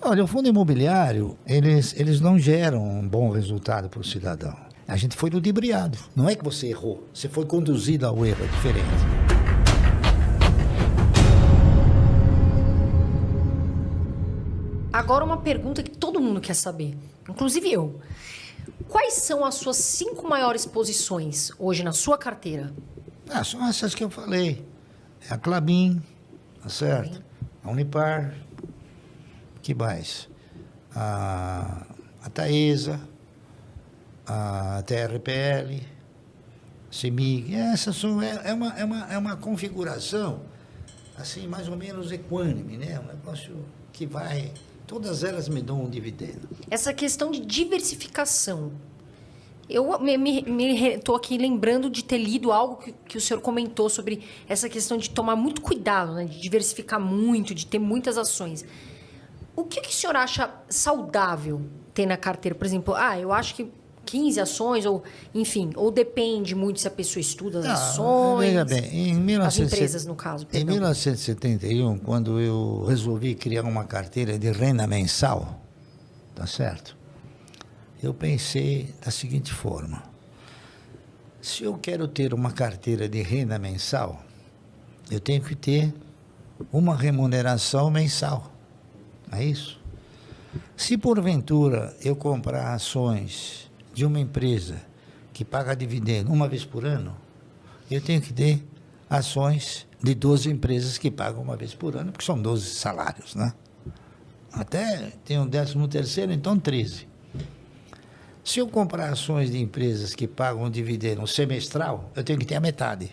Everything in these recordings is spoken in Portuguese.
Olha, o fundo imobiliário, eles não geram um bom resultado para o cidadão. A gente foi ludibriado. Não é que você errou, você foi conduzido ao erro, é diferente. Agora uma pergunta que todo mundo quer saber, inclusive eu. Quais são as suas 5 maiores posições hoje na sua carteira? São essas que eu falei. É a Klabin, tá certo? A Unipar, que mais? A Taesa, a TRPL, a CEMIG. Essas são, é uma configuração, assim, mais ou menos equânime, né? Um negócio que vai... Todas elas me dão um dividendo. Essa questão de diversificação. Eu estou aqui lembrando de ter lido algo que o senhor comentou sobre essa questão de tomar muito cuidado, né? De diversificar muito, de ter muitas ações. O que o senhor acha saudável ter na carteira? Por exemplo, eu acho que 15 ações, ou enfim, ou depende muito se a pessoa estuda as ações, veja bem, as empresas, no caso. Em 1971, quando eu resolvi criar uma carteira de renda mensal, tá certo? Eu pensei da seguinte forma: se eu quero ter uma carteira de renda mensal, eu tenho que ter uma remuneração mensal, não é isso? Se porventura eu comprar ações de uma empresa que paga dividendo uma vez por ano, eu tenho que ter ações de 12 empresas que pagam uma vez por ano, porque são 12 salários, né? Até tem um 13º, então 13. Se eu comprar ações de empresas que pagam dividendo semestral, eu tenho que ter a metade,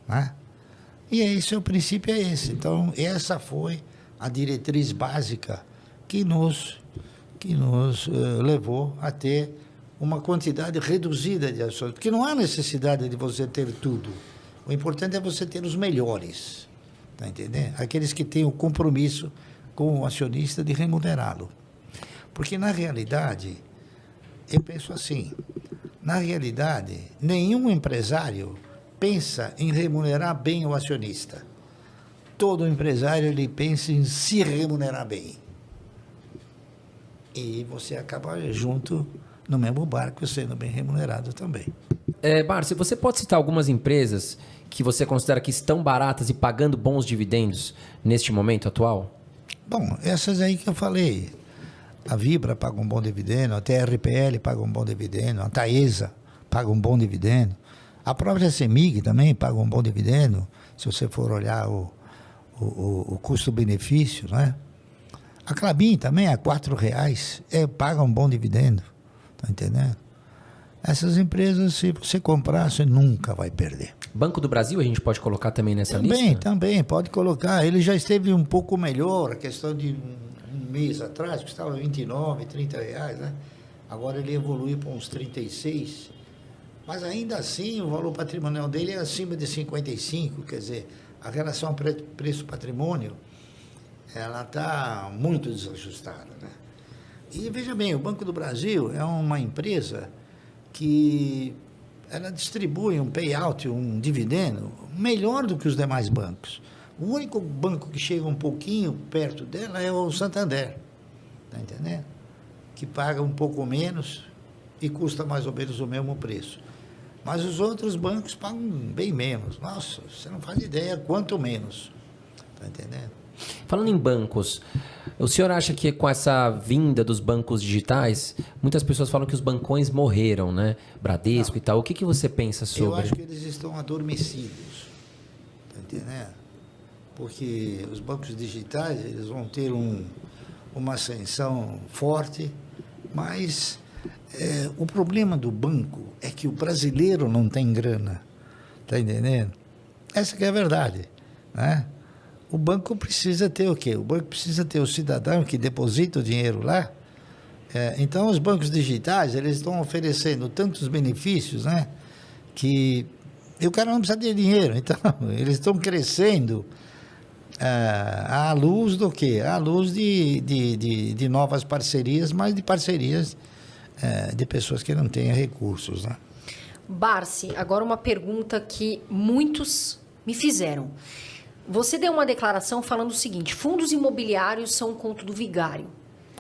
né? E esse, o princípio é esse. Então, essa foi a diretriz básica que nos levou a ter uma quantidade reduzida de ações, porque não há necessidade de você ter tudo. O importante é você ter os melhores, tá entendendo? Aqueles que têm o compromisso com o acionista de remunerá-lo. Porque, na realidade, eu penso assim, na realidade, nenhum empresário pensa em remunerar bem o acionista. Todo empresário, ele pensa em se remunerar bem. E você acaba junto no mesmo barco, sendo bem remunerado também. Barsi, você pode citar algumas empresas que você considera que estão baratas e pagando bons dividendos neste momento atual? Bom, essas aí que eu falei. A Vibra paga um bom dividendo, a TRPL paga um bom dividendo, a Taesa paga um bom dividendo, a própria CEMIG também paga um bom dividendo, se você for olhar o custo-benefício, né? A Klabin também, a R$4, paga um bom dividendo. Tá entendendo? Essas empresas, se você comprar, você nunca vai perder. Banco do Brasil a gente pode colocar também nessa lista? Também, pode colocar. Ele já esteve um pouco melhor, a questão de um mês atrás, que estava R$29, R$30, né? Agora ele evoluiu para uns 36. Mas ainda assim, o valor patrimonial dele é acima de 55, quer dizer, a relação preço-patrimônio, ela está muito desajustada, né? E veja bem, o Banco do Brasil é uma empresa que ela distribui um payout, um dividendo, melhor do que os demais bancos. O único banco que chega um pouquinho perto dela é o Santander, tá entendendo? Que paga um pouco menos e custa mais ou menos o mesmo preço. Mas os outros bancos pagam bem menos. Nossa, você não faz ideia quanto menos, tá entendendo? Falando em bancos, o senhor acha que com essa vinda dos bancos digitais, muitas pessoas falam que os bancões morreram, né? Bradesco e tal. O que você pensa sobre? Eu acho que eles estão adormecidos, tá entendendo? Porque os bancos digitais, eles vão ter uma ascensão forte, mas o problema do banco é que o brasileiro não tem grana, tá entendendo? Essa que é a verdade, né? O banco precisa ter o quê? O banco precisa ter o cidadão que deposita o dinheiro lá. Então, os bancos digitais, eles estão oferecendo tantos benefícios, né? Que o cara não precisa de dinheiro. Então, eles estão crescendo à luz do quê? À luz de novas parcerias, mas de parcerias de pessoas que não têm recursos, né? Barsi, agora uma pergunta que muitos me fizeram. Você deu uma declaração falando o seguinte: fundos imobiliários são um conto do vigário.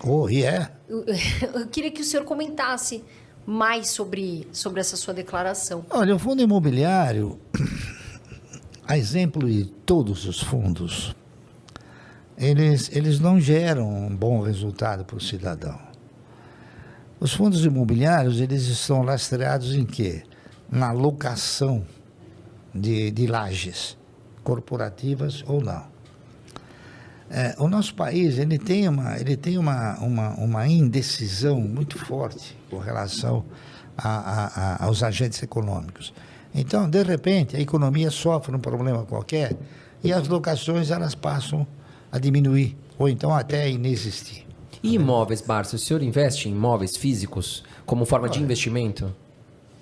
Oh, e é? Eu queria que o senhor comentasse mais sobre essa sua declaração. Olha, o fundo imobiliário, a exemplo de todos os fundos, eles não geram um bom resultado para o cidadão. Os fundos imobiliários, eles estão lastreados em quê? Na locação de lajes, corporativas ou não. O nosso país ele tem uma indecisão muito forte com relação aos agentes econômicos. Então, de repente, a economia sofre um problema qualquer e as locações elas passam a diminuir ou então até a inexistir. E imóveis, Barça, o senhor investe em imóveis físicos como forma de investimento?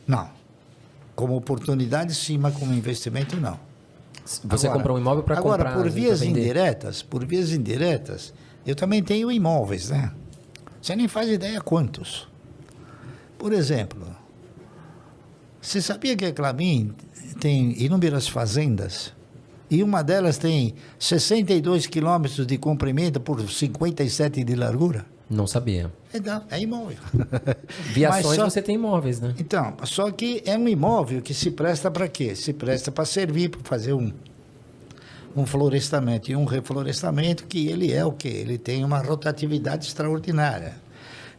Não. Como oportunidade, sim, mas como investimento, não. Você comprou um imóvel para comprar... Agora, por vias indiretas, eu também tenho imóveis, né? Você nem faz ideia quantos. Por exemplo, você sabia que a Klabin tem inúmeras fazendas? E uma delas tem 62 quilômetros de comprimento por 57 de largura? Não sabia. É imóvel. Via ações você tem imóveis, né? Então, só que é um imóvel que se presta para quê? Se presta para servir, para fazer um florestamento e um reflorestamento, que ele é o quê? Ele tem uma rotatividade extraordinária.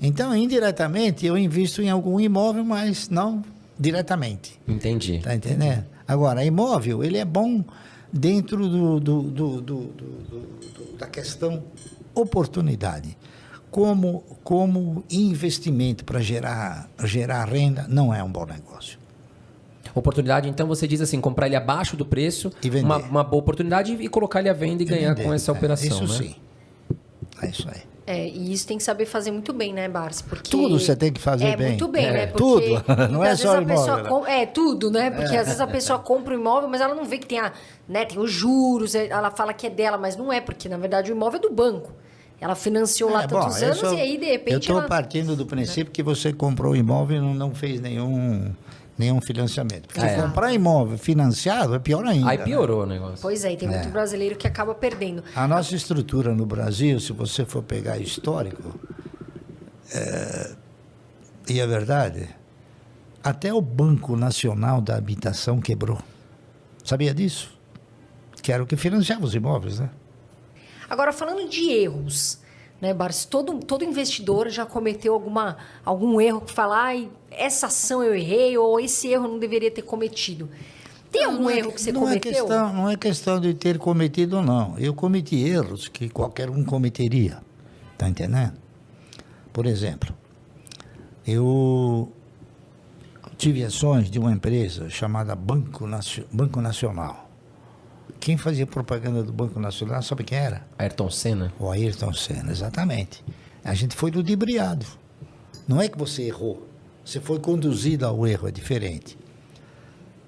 Então, indiretamente, eu invisto em algum imóvel, mas não diretamente. Entendi. Está entendendo? Agora, imóvel, ele é bom dentro da questão oportunidade. Como investimento para gerar renda, não é um bom negócio. Oportunidade, então você diz assim, comprar ele abaixo do preço, E vender. uma boa oportunidade e colocar ele à venda e ganhar com essa operação, isso né? sim. É isso aí. E isso tem que saber fazer muito bem, né, Barça? Porque Tudo você tem que fazer bem. Muito bem, né? Porque Tudo. Não é muitas só vezes a pessoa imóvel. tudo, né? Porque às vezes a pessoa compra um imóvel, mas ela não vê que tem tem os juros, ela fala que é dela, mas não é, porque na verdade o imóvel é do banco. Ela financiou lá tantos anos e aí, de repente, eu estou partindo do princípio que você comprou o imóvel e não fez nenhum financiamento. Porque comprar imóvel financiado é pior ainda. Aí piorou o negócio. Pois é, e tem muito brasileiro que acaba perdendo. A nossa estrutura no Brasil, se você for pegar histórico, e é verdade, até o Banco Nacional da Habitação quebrou. Sabia disso? Que era o que financiava os imóveis, né? Agora, falando de erros, né, Barça? Todo investidor já cometeu algum erro que fala, essa ação eu errei ou esse erro eu não deveria ter cometido. Tem algum erro que você cometeu? Não é questão de ter cometido, não. Eu cometi erros que qualquer um cometeria. Está entendendo? Por exemplo, eu tive ações de uma empresa chamada Banco Nacional. Quem fazia propaganda do Banco Nacional, sabe quem era? Ayrton Senna? O Ayrton Senna, exatamente. A gente foi ludibriado. Não é que você errou, você foi conduzido ao erro, é diferente.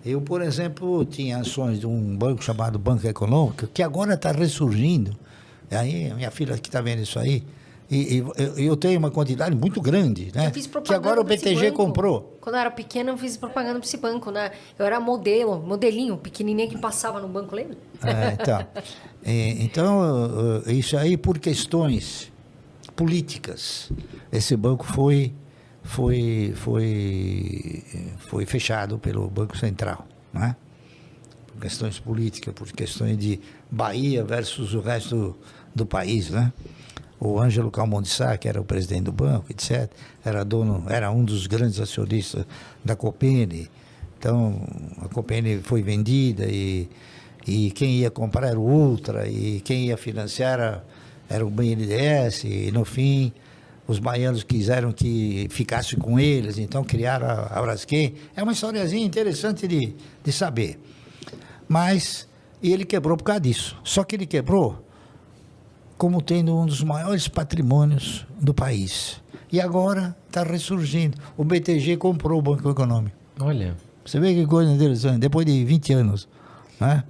Eu, por exemplo, tinha ações de um banco chamado Banco Econômico, que agora está ressurgindo. Aí, a minha filha que está vendo isso aí, e eu tenho uma quantidade muito grande, né? Eu fiz propaganda que agora o pra esse BTG banco. comprou. Quando eu era pequena, eu fiz propaganda para esse banco, né? Eu era modelinho, pequenininha que passava no banco, lembra? Então, isso aí por questões políticas. Esse banco foi fechado pelo Banco Central, não é? Por questões políticas, por questões de Bahia versus o resto do país, né? O Ângelo Calmon de Sá, que era o presidente do banco, etc., era um dos grandes acionistas da Copene. Então, a Copene foi vendida e quem ia comprar era o Ultra e quem ia financiar era o BNDES. E, no fim, os baianos quiseram que ficasse com eles, então criaram a Braskem. É uma historiazinha interessante de saber. Mas ele quebrou por causa disso. Só que ele quebrou como tendo um dos maiores patrimônios do país. E agora está ressurgindo. O BTG comprou o Banco Econômico. Olha. Você vê que coisa interessante, depois de 20 anos. Né?